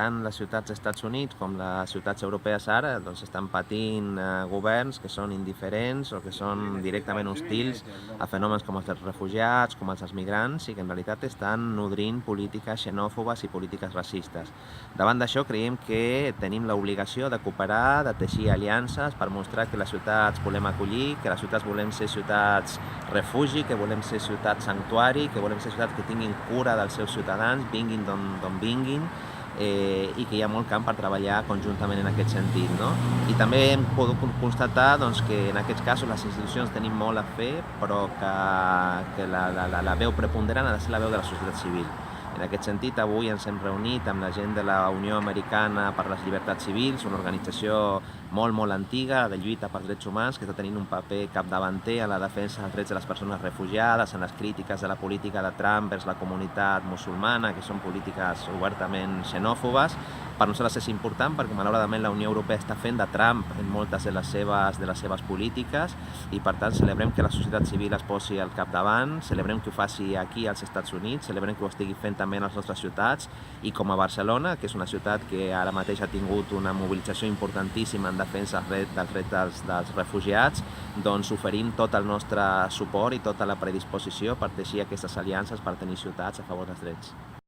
Tant les ciutats dels Estats Units com les ciutats europees ara estan patint governs que són indiferents o que són directament hostils a fenòmens com els dels refugiats, com els dels migrants, i que en realitat estan nodrint polítiques xenòfobes i polítiques racistes. Davant d'això creiem que tenim l'obligació de cooperar, de teixir aliances per mostrar que les ciutats volem acollir, que les ciutats volem ser ciutats refugi, que volem ser ciutats sanctuari, que volem ser ciutats que tinguin cura dels seus ciutadans, vinguin d'on vinguin, i que hi ha molt camp per treballar conjuntament en aquest sentit, no? I també hem pogut constatar que en aquests casos les institucions tenim molt a fer, però que la veu preponderant ha de ser la veu de la societat civil. En aquest sentit, avui ens hem reunit amb la gent de la Unió Americana per les Llibertats Civils, una organització molt antiga de lluita pels drets humans que està tenint un paper capdavanter en la defensa dels drets de les persones refugiades, en les crítiques de la política de Trump vers la comunitat musulmana, que són polítiques obertament xenòfobes. Per nosaltres és important perquè malauradament la Unió Europea està fent de Trump en moltes de les seves polítiques, i per tant celebrem que la societat civil es posi al capdavant, celebrem que ho faci aquí als Estats Units, celebrem que ho estigui fent també en les nostres ciutats, i com a Barcelona, que és una ciutat que ara mateix ha tingut una mobilització importantíssima en defensa dels drets dels refugiats, oferim tot el nostre suport i tota la predisposició per teixir aquestes aliances per tenir ciutats a favor dels drets.